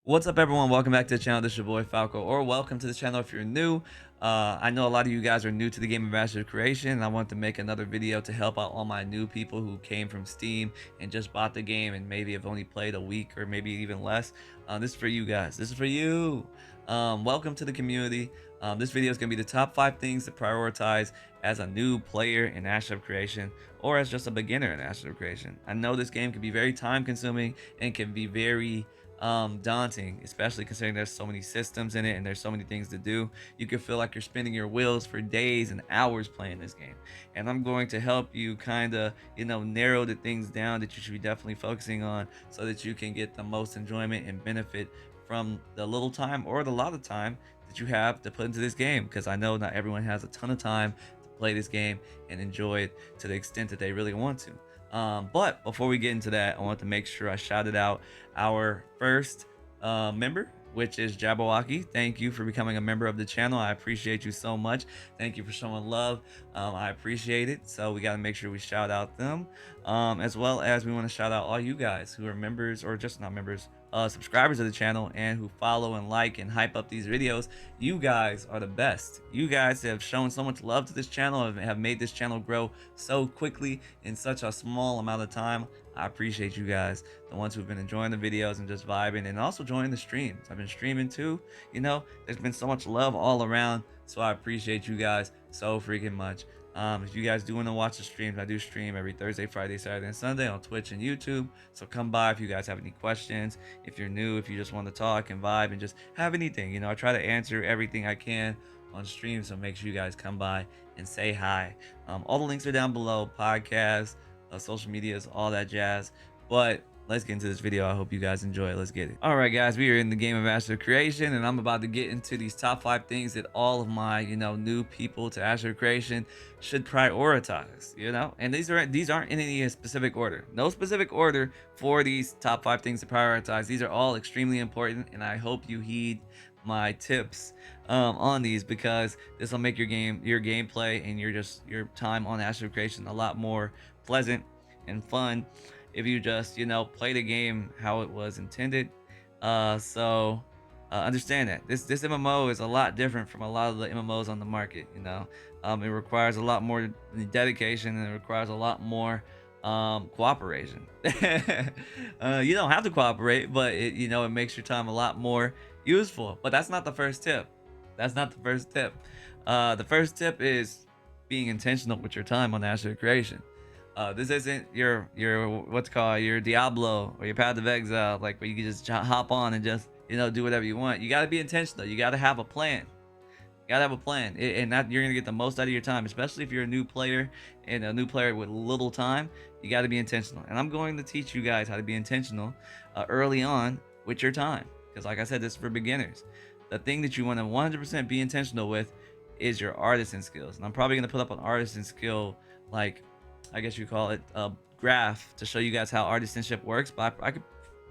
What's up, everyone? Welcome back to the channel. This is your boy Falco, or welcome to the channel if you're new. I know a lot of you guys are new to the game of master creation, and I want to make another video to help out all my new people who came from Steam and just bought the game and maybe have only played a week or maybe even less. This is for you guys. This is for you. Welcome to the community. This video is going to be the top 5 things to prioritize as a new player in Asset creation or as just a beginner in Asset creation. I know this game can be very time consuming and can be very daunting, especially considering there's so many systems in it and there's so many things to do. You can feel like you're spinning your wheels for days and hours playing this game, and I'm going to help you kind of narrow the things down that you should be definitely focusing on so that you can get the most enjoyment and benefit from the little time or the lot of time that you have to put into this game, because I know not everyone has a ton of time to play this game and enjoy it to the extent that they really want to. But before we get into that, I want to make sure I shouted out our first member, which is Jabberwocky. Thank you for becoming a member of the channel. I appreciate you so much. Thank you for showing love. I appreciate it. So we got to make sure we shout out them, as well as we want to shout out all you guys who are members or just not members, subscribers of the channel, and who follow and like and hype up these videos. You guys are the best. You guys have shown so much love to this channel and have made this channel grow so quickly in such a small amount of time. I appreciate you guys, the ones who've been enjoying the videos and just vibing and also joining the streams. I've been streaming too. There's been so much love all around, so I appreciate you guys so freaking much. If you guys do want to watch the streams, I do stream every Thursday, Friday, Saturday, and Sunday on Twitch and YouTube. So come by if you guys have any questions. If you're new, if you just want to talk and vibe and just have anything, I try to answer everything I can on stream. So make sure you guys come by and say hi. All the links are down below: podcasts, social medias, all that jazz. But let's get into this video. I hope you guys enjoy it. Let's get it. All right, guys, we are in the game of Asher creation, and I'm about to get into these top 5 things that all of my new people to Asher creation should prioritize. And these aren't in any specific order. No specific order for these top 5 things to prioritize. These are all extremely important, and I hope you heed my tips on these, because this will make your gameplay and your time on Asher creation a lot more pleasant and fun if you just play the game how it was intended. Understand that this MMO is a lot different from a lot of the MMOs on the market. It requires a lot more dedication, and it requires a lot more cooperation. You don't have to cooperate, but it makes your time a lot more useful. But that's not the first tip. That's not the first tip. The first tip is being intentional with your time on Asher creation. This isn't your what's called your Diablo or your Path of Exile, like where you can just hop on and just do whatever you want. You got to be intentional. You got to have a plan. You got to have a plan, and that you're gonna get the most out of your time, especially if you're a new player and a new player with little time. You got to be intentional, and I'm going to teach you guys how to be intentional early on with your time, because like I said, this is for beginners. The thing that you want to 100% be intentional with is your artisan skills, and I'm probably gonna put up an artisan skill, like I guess you call it a graph, to show you guys how artisanship works, but I could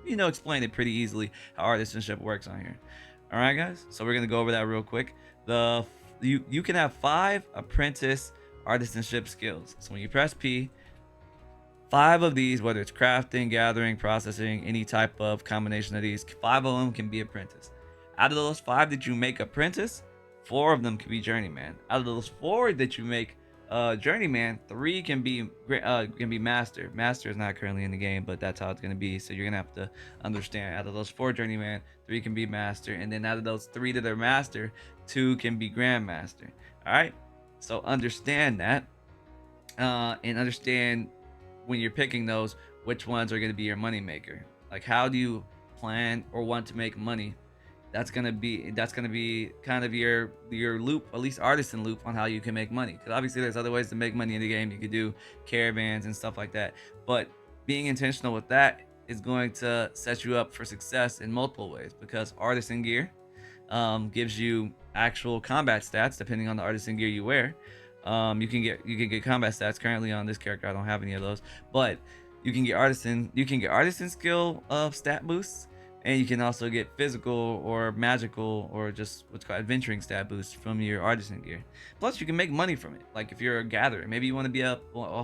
explain it pretty easily how artisanship works on here. All right, guys, so we're gonna go over that real quick. You can have 5 apprentice artisanship skills. So when you press P, 5 of these, whether it's crafting, gathering, processing, any type of combination of these, 5 of them can be apprentice. Out of those 5 that you make apprentice, 4 of them can be journeyman. Out of those 4 that you make journeyman, 3 can be master. Master is not currently in the game, but that's how it's going to be. So you're gonna have to understand, out of those 4 journeyman, 3 can be master, and then out of those 3 that are master, 2 can be grandmaster. All right, so understand that, and understand when you're picking those, which ones are going to be your money maker. Like, how do you plan or want to make money? That's gonna be kind of your loop, at least artisan loop, on how you can make money, because obviously there's other ways to make money in the game. You could do caravans and stuff like that, but being intentional with that is going to set you up for success in multiple ways, because artisan gear gives you actual combat stats depending on the artisan gear you wear. You can get combat stats. Currently on this character I don't have any of those, but you can get artisan skill stat boosts, and you can also get physical or magical or just what's called adventuring stat boosts from your artisan gear. Plus, you can make money from it. Like if you're a gatherer, maybe you want to be a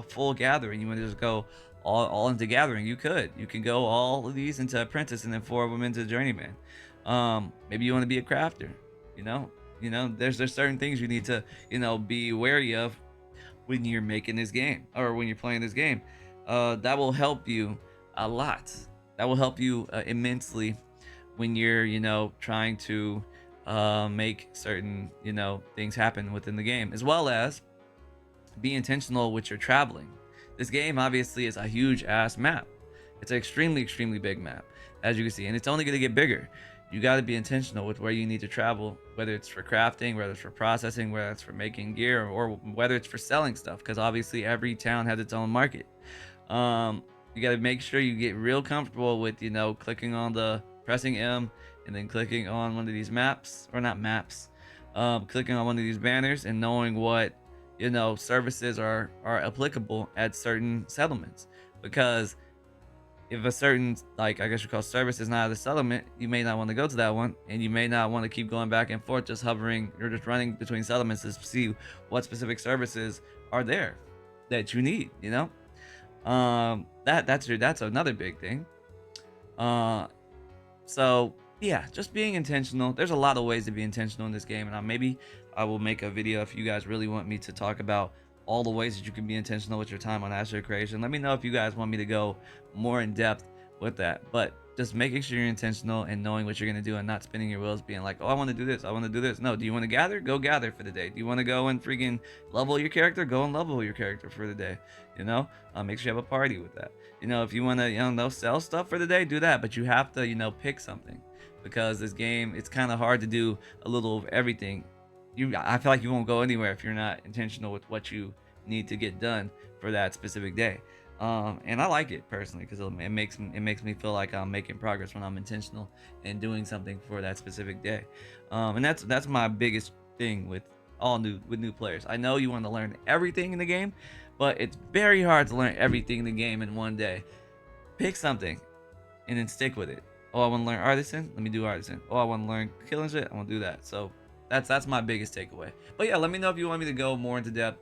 full gatherer and you want to just go all into gathering. You can go all of these into apprentice and then 4 of them into journeyman. Maybe you want to be a crafter, you know. There's certain things you need to, be wary of when you're making this game or when you're playing this game. That will help you a lot. That will help you immensely when you're, trying to make certain, things happen within the game, as well as be intentional with your traveling. This game obviously is a huge ass map. It's an extremely big map, as you can see, and it's only going to get bigger. You got to be intentional with where you need to travel, whether it's for crafting, whether it's for processing, whether it's for making gear, or whether it's for selling stuff, because obviously every town has its own market. You got to make sure you get real comfortable with, clicking on the pressing M and then clicking on one of these maps, or not maps, clicking on one of these banners and knowing what, services are applicable at certain settlements. Because if a certain, like, I guess you call service is not at the settlement, you may not want to go to that one, and you may not want to keep going back and forth, just hovering or just running between settlements to see what specific services are there that you need. That's another big thing. So yeah, just being intentional. There's a lot of ways to be intentional in this game, and maybe I will make a video if you guys really want me to talk about all the ways that you can be intentional with your time on asset creation. Let me know if you guys want me to go more in depth with that. But just making sure you're intentional and knowing what you're going to do and not spinning your wheels being like, oh, I want to do this, I want to do this. No, do you want to gather? Go gather for the day. Do you want to go and freaking level your character? Go and level your character for the day. Make sure you have a party with that. If you want to, sell stuff for the day, do that. But you have to, pick something, because this game, it's kind of hard to do a little of everything. I feel like you won't go anywhere if you're not intentional with what you need to get done for that specific day. And I like it personally because it makes me feel like I'm making progress when I'm intentional and doing something for that specific day. And that's my biggest thing with new players. I know you want to learn everything in the game, but it's very hard to learn everything in the game in one day. Pick something and then stick with it. Oh, I want to learn Artisan? Let me do Artisan. Oh, I want to learn killing shit? I want to do that. So that's my biggest takeaway. But yeah, let me know if you want me to go more into depth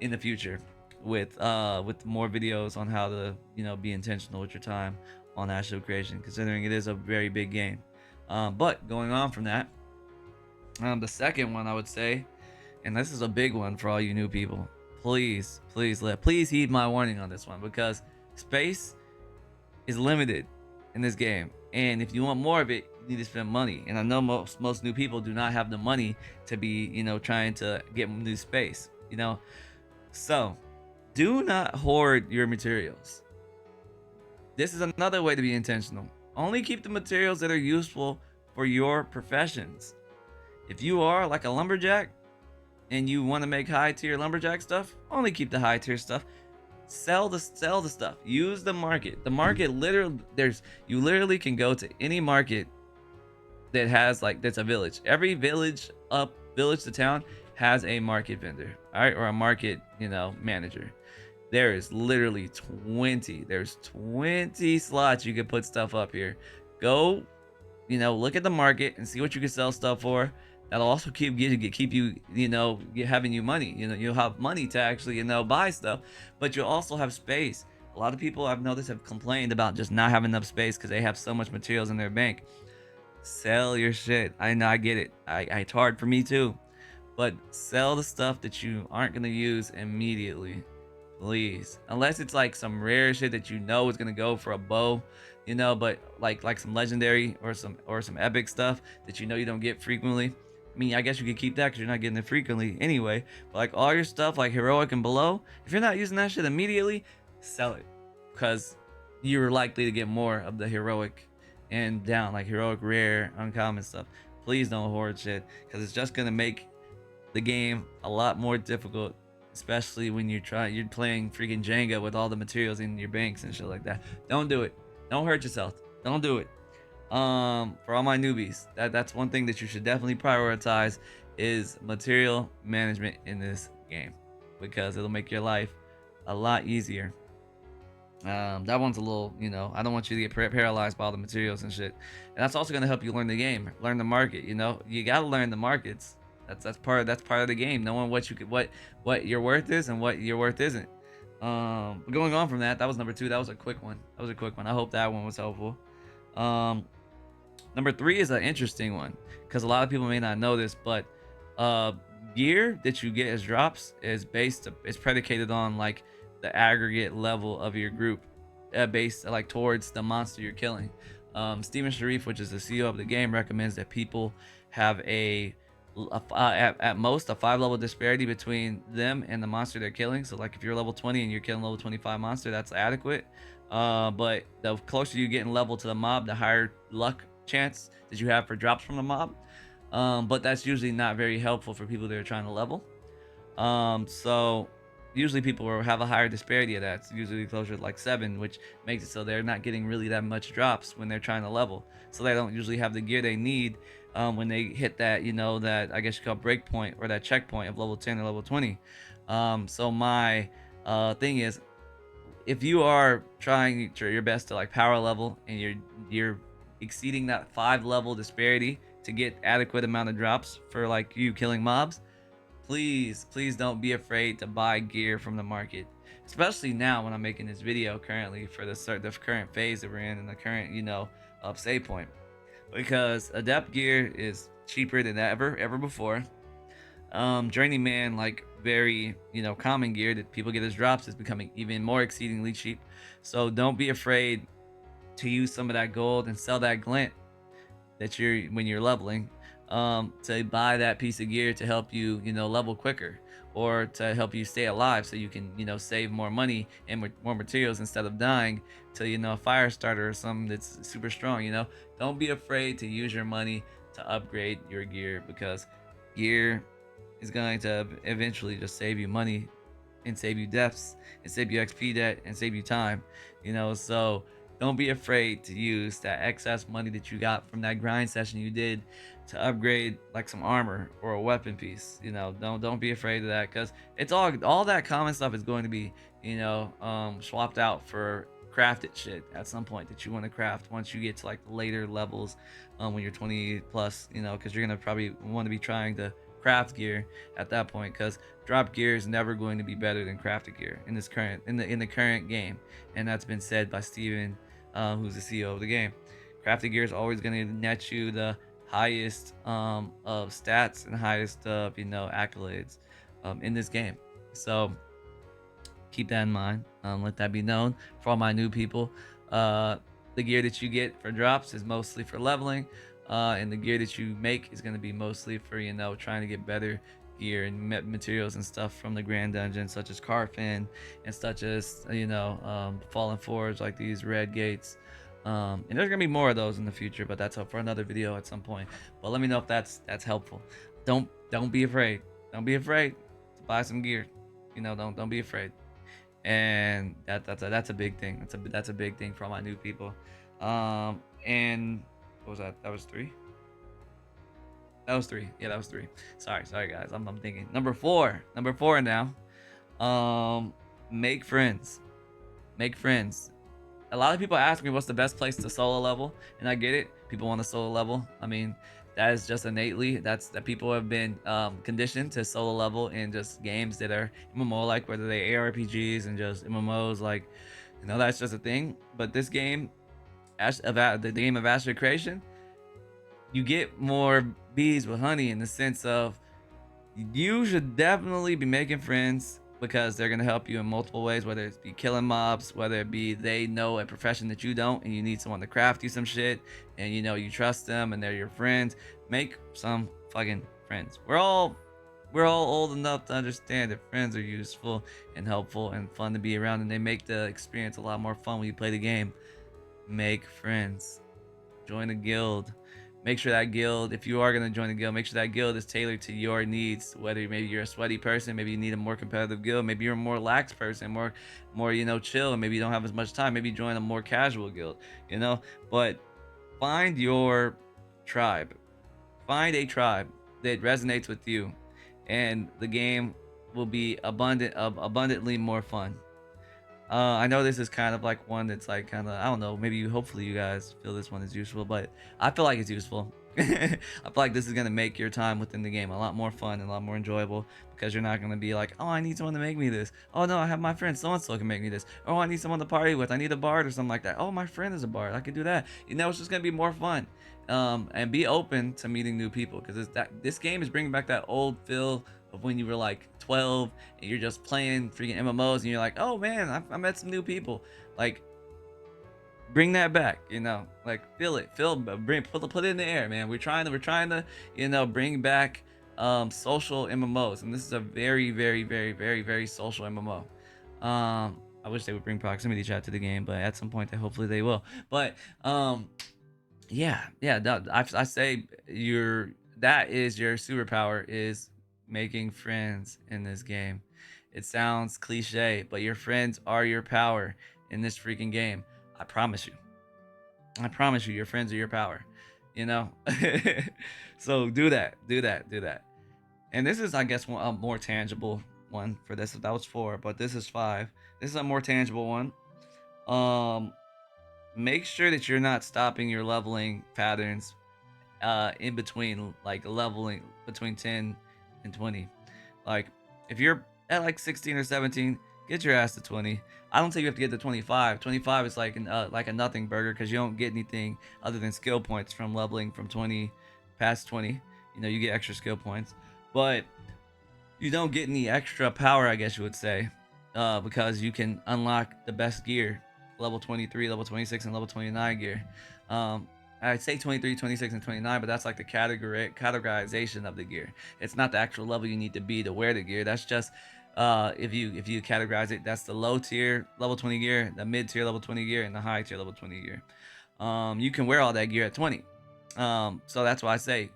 in the future with more videos on how to be intentional with your time on asset creation, considering it is a very big game. But going on from that, the second one I would say, and this is a big one for all you new people, please heed my warning on this one, because space is limited in this game, and if you want more of it, you need to spend money. And I know most new people do not have the money to be trying to get new space. So do not hoard your materials. This is another way to be intentional. Only keep the materials that are useful for your professions. If you are like a lumberjack and you want to make high tier lumberjack stuff, only keep the high tier stuff. Sell the stuff. Use the market. The market literally, you literally can go to any market that has that's a village. Every village to town has a market vendor, all right, or a market manager. There is literally 20 slots you can put stuff up here. Go look at the market and see what you can sell stuff for. That'll also keep you having you money. You'll have money to actually buy stuff, but you'll also have space. A lot of people I've noticed have complained about just not having enough space because they have so much materials in their bank. Sell your shit. I know, I get it. It's hard for me too, but sell the stuff that you aren't gonna use immediately, please. Unless it's like some rare shit that is gonna go for a bow, but like some legendary or some epic stuff that you don't get frequently. I mean, I guess you could keep that because you're not getting it frequently anyway. But like all your stuff, like heroic and below, if you're not using that shit immediately, sell it, because you're likely to get more of the heroic and down, like heroic, rare, uncommon stuff. Please don't hoard shit, because it's just gonna make the game a lot more difficult, especially when you're playing freaking Jenga with all the materials in your banks and shit like that. Don't do it. Don't hurt yourself. Don't do it. For all my newbies, that's one thing that you should definitely prioritize, is material management in this game, because it'll make your life a lot easier. That one's a little, I don't want you to get paralyzed by all the materials and shit. And that's also going to help you learn the game, learn the market. You got to learn the markets. That's part of the game, knowing what your worth is and what your worth isn't. Going on from that, that was number 2. That was a quick one. I hope that one was helpful. Um, Number 3 is an interesting one because a lot of people may not know this, but uh, gear that you get as drops is predicated on like the aggregate level of your group, based like towards the monster you're killing. Steven Sharif, which is the CEO of the game, recommends that people have at most a 5 level disparity between them and the monster they're killing. So like if you're level 20 and you're killing level 25 monster, that's adequate. But the closer you get in level to the mob, the higher luck chance that you have for drops from the mob. But that's usually not very helpful for people that are trying to level. So usually people will have a higher disparity of that. It's usually closer to like 7, which makes it so they're not getting really that much drops when they're trying to level. So they don't usually have the gear they need when they hit that, that I guess you call break point or that checkpoint of level 10 or level 20. So my thing is, if you are trying your best to like power level and you're exceeding that 5 level disparity to get adequate amount of drops for like you killing mobs, please don't be afraid to buy gear from the market, especially now when I'm making this video currently for the current phase that we're in and the current save point, because adept gear is cheaper than ever before. Journeyman, like very common gear that people get as drops, is becoming even more exceedingly cheap. So don't be afraid to use some of that gold and sell that glint that when you're leveling, to buy that piece of gear to help you level quicker, or to help you stay alive so you can save more money and more materials instead of dying to a fire starter or something that's super strong. Don't be afraid to use your money to upgrade your gear, because gear is going to eventually just save you money and save you deaths and save you XP debt and save you time. So don't be afraid to use that excess money that you got from that grind session you did to upgrade like some armor or a weapon piece. Don't be afraid of that, because it's all that common stuff is going to be swapped out for crafted shit at some point that you want to craft once you get to like later levels, when you're 20 plus, because you're gonna probably want to be trying to craft gear at that point, because drop gear is never going to be better than crafted gear in the current game. And that's been said by Steven, who's the CEO of the game. Crafted gear is always going to net you the highest of stats and highest of accolades in this game. So keep that in mind. Let that be known for all my new people. The gear that you get for drops is mostly for leveling, and the gear that you make is going to be mostly for trying to get better gear and materials and stuff from the grand dungeon, such as Carfin and such as Fallen Forge, like these red gates. And there's gonna be more of those in the future, but that's up for another video at some point. But let me know if that's helpful. Don't be afraid. Don't be afraid to buy some gear. Don't be afraid. And that's a big thing. That's a big thing for all my new people. And what was that? That was 3. That was 3. Yeah, that was 3. Sorry guys. I'm thinking. Number 4 now. Make friends. Make friends. A lot of people ask me what's the best place to solo level, and I get it. People want to solo level. I mean, that is just innately that people have been conditioned to solo level in just games that are MMO like, whether they ARPGs and just MMOs, like that's just a thing. But this game, the game of Astral Creation, you get more bees with honey, in the sense of you should definitely be making friends, because they're going to help you in multiple ways, whether it be killing mobs, whether it be they know a profession that you don't and you need someone to craft you some shit, and you trust them and they're your friends. Make some fucking friends. We're all old enough to understand that friends are useful and helpful and fun to be around, and they make the experience a lot more fun when you play the game. Make friends. Join a guild. Make sure that guild, if you are going to join a guild, make sure that guild is tailored to your needs. Whether maybe you're a sweaty person, maybe you need a more competitive guild, maybe you're a more lax person, more chill, and maybe you don't have as much time, maybe join a more casual guild, but find your tribe. Find a tribe that resonates with you, and the game will be abundantly more fun. I know this is kind of like one that's like I don't know, maybe hopefully you guys feel this one is useful, but I feel like it's useful. I feel like this is gonna make your time within the game a lot more fun and a lot more enjoyable, because you're not gonna be like, oh, I need someone to make me this. Oh no, I have my friend so and so can make me this. Oh, I need someone to party with. I need a bard or something like that. Oh, my friend is a bard. I can do that. You know, it's just gonna be more fun. And be open to meeting new people, because this game is bringing back that old feel of when you were like 12 and you're just playing freaking MMOs and you're like, oh man, I met some new people. Like, bring that back, you know, like put it in the air, man. We're trying to bring back social MMOs, and this is a very very very very very social MMO. I wish they would bring proximity chat to the game, but at some point hopefully they will. But yeah, I say that is your superpower, is making friends in this game. It sounds cliche, but your friends are your power in this freaking game. I promise you. I promise you, your friends are your power. You know? So do that. Do that. Do that. And this is, I guess, a more tangible one for this. That was 4, but this is 5. This is a more tangible one. Make sure that you're not stopping your leveling patterns in between, like leveling between 10 and 20. Like, if you're at like 16 or 17, get your ass to 20. I don't think you have to get to 25. 25 is like like a nothing burger, because you don't get anything other than skill points from leveling from 20 past 20. You know, you get extra skill points, but you don't get any extra power, I guess you would say, because you can unlock the best gear, level 23, level 26, and level 29 gear. I'd say 23, 26, and 29, but that's like the categorization of the gear. It's not the actual level you need to be to wear the gear. That's just if you categorize it, that's the low tier level 20 gear, the mid tier level 20 gear, and the high tier level 20 gear. You can wear all that gear at 20. So that's why I say,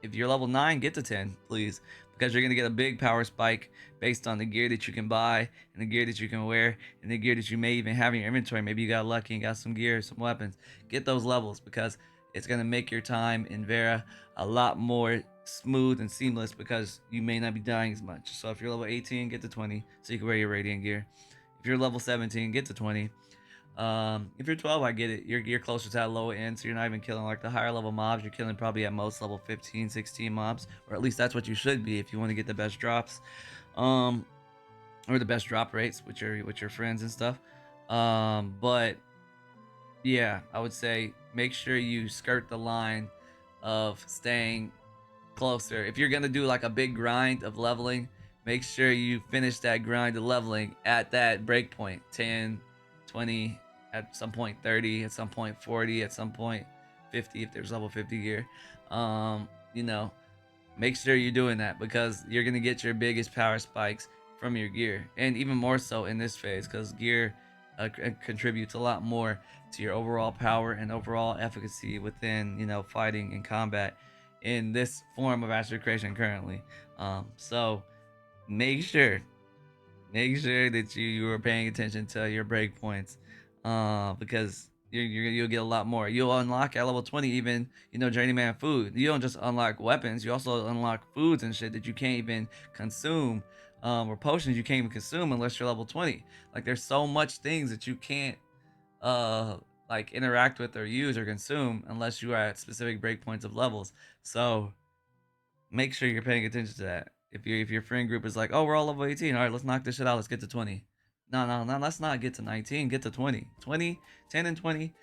if you're level 9, get to 10, please, because you're gonna get a big power spike based on the gear that you can buy and the gear that you can wear and the gear that you may even have in your inventory. Maybe you got lucky and got some gear, some weapons. Get those levels, because it's gonna make your time in Vera a lot more smooth and seamless, because you may not be dying as much. So if you're level 18, get to 20 so you can wear your radiant gear. If you're level 17, get to 20. If you're 12, I get it, you're closer to that low end, so you're not even killing like the higher level mobs. You're killing probably at most level 15, 16 mobs, or at least that's what you should be if you want to get the best drops, um or the best drop rates with your friends and stuff. But yeah, I would say make sure you skirt the line of staying closer. If you're gonna do like a big grind of leveling, make sure you finish that grind of leveling at that breakpoint, 10, 20, at some point 30, at some point 40, at some point 50 if there's level 50 gear. You know, make sure you're doing that, because you're gonna get your biggest power spikes from your gear, and even more so in this phase, because gear contributes a lot more to your overall power and overall efficacy within, fighting and combat in this form of astral creation currently. So make sure that you are paying attention to your breakpoints, because you'll get a lot more. You'll unlock at level 20 even, journeyman food. You don't just unlock weapons, you also unlock foods and shit that you can't even consume, or potions you can't even consume unless you're level 20. Like, there's so much things that you can't uh like interact with or use or consume unless you are at specific breakpoints of levels. So make sure you're paying attention to that. If your friend group is like, oh, we're all level 18, all right, let's knock this shit out, let's get to 20. No, let's not get to 19, get to 20. 20, 10 and 20.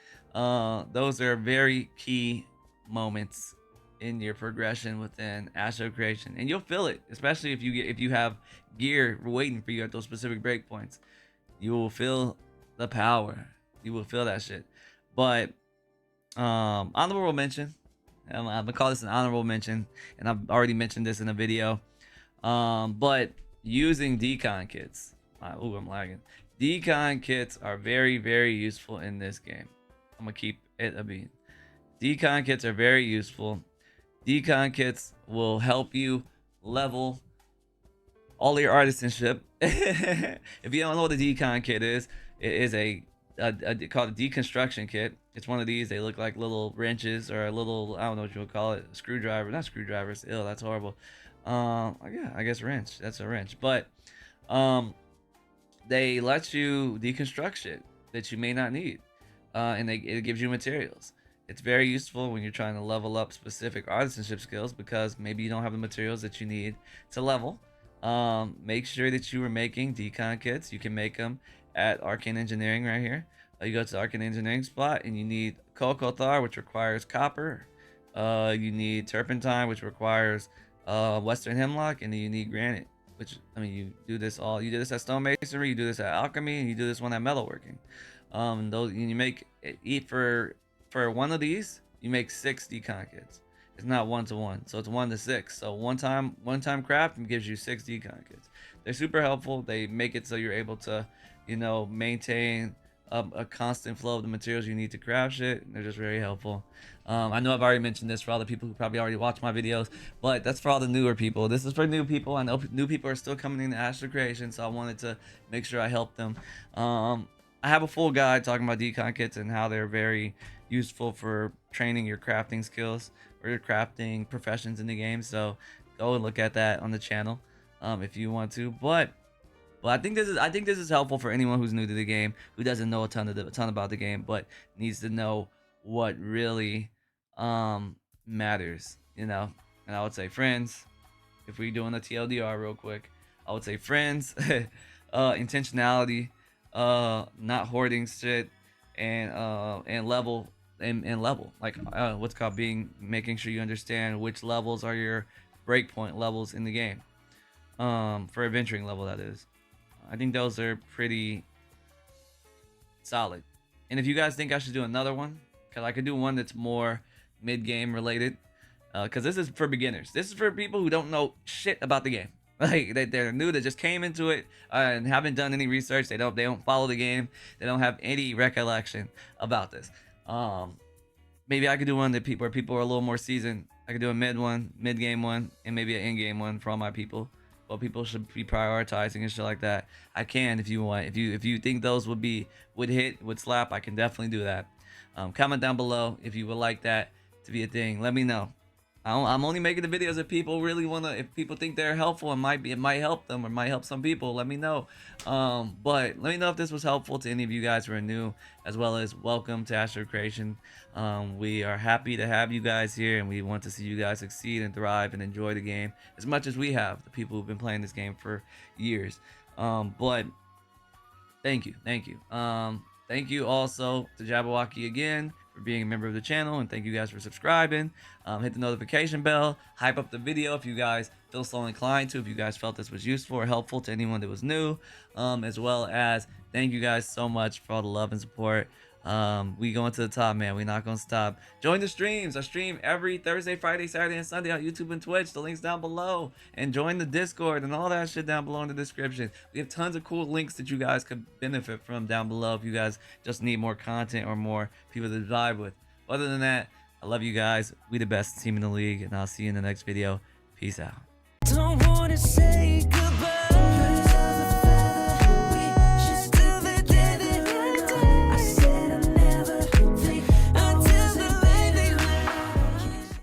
Those are very key moments in your progression within astral creation, and you'll feel it, especially if you have gear waiting for you at those specific breakpoints. You will feel the power. You will feel that shit. But honorable mention, I'm gonna call this an honorable mention, and I've already mentioned this in a video. But using decon kits. Ooh, I'm lagging. Decon kits are very, very useful in this game. I'm gonna keep it a beat. Decon kits are very useful. Decon kits will help you level all your artisanship. If you don't know what a decon kit is, it is called a deconstruction kit. It's one of these. They look like little wrenches, or a little, I don't know what you would call it, screwdriver. Not screwdrivers. Ew, that's horrible. Yeah, I guess wrench. That's a wrench. But they let you deconstruct shit that you may not need, and it gives you materials. It's very useful when you're trying to level up specific artisanship skills, because maybe you don't have the materials that you need to level. Make sure that you are making decon kits. You can make them at Arcane Engineering right here. You go to the Arcane Engineering spot and you need Kolkothar, which requires copper. You need turpentine, which requires Western Hemlock, and then you need granite. Which, I mean, you do this at stonemasonry, you do this at alchemy, and you do this one at metalworking. Those you make eat for one of these, you make 6 decon kits. It's not 1 to 1, so it's 1 to 6. So one time craft gives you 6 decon kits. They're super helpful. They make it so you're able to, maintain a constant flow of the materials you need to craft shit. They're just very helpful. I know I've already mentioned this for all the people who probably already watch my videos, but that's for all the newer people. This is for new people. I know new people are still coming into Astral Creation, so I wanted to make sure I helped them. I have a full guide talking about decon kits and how they're very useful for training your crafting skills or your crafting professions in the game. So go and look at that on the channel if you want to. But I think this is helpful for anyone who's new to the game, who doesn't know a ton about the game, but needs to know what really matters, And I would say, friends, if we're doing a TLDR real quick, I would say, friends, intentionality, not hoarding shit, and level, like what's called making sure you understand which levels are your breakpoint levels in the game, for adventuring level, that is. I think those are pretty solid. And if you guys think I should do another one, because I could do one that's more mid-game related, because this is for beginners. This is for people who don't know shit about the game. Like they're new, they just came into it and haven't done any research. They don't follow the game. They don't have any recollection about this. Maybe I could do one where people are a little more seasoned. I could do a mid-game one, and maybe an in-game one for all my people. What people should be prioritizing and shit like that. I can, if you want. If you think those would slap, I can definitely do that. Comment down below if you would like that to be a thing. Let me know. I'm only making the videos if people really if people think they're helpful and it might help them or might help some people. Let me know. But let me know if this was helpful to any of you guys who are new, as well as welcome to Astral Creation. We are happy to have you guys here, and we want to see you guys succeed and thrive and enjoy the game as much as we have, the people who've been playing this game for years. But thank you. Thank you also to Jabberwocky again for being a member of the channel, and thank you guys for subscribing. Hit the notification bell, hype up the video if you guys feel so inclined to, if you guys felt this was useful or helpful to anyone that was new, as well as thank you guys so much for all the love and support. We going to the top, man. We're not gonna stop. Join the streams. I stream every Thursday, Friday, Saturday, and Sunday on YouTube and Twitch. The links down below. And join the Discord and all that shit down below in the description. We have tons of cool links that you guys could benefit from down below if you guys just need more content or more people to vibe with. Other than that, I love you guys. We the best team in the league, and I'll see you in the next video. Peace out. Don't wanna say goodbye.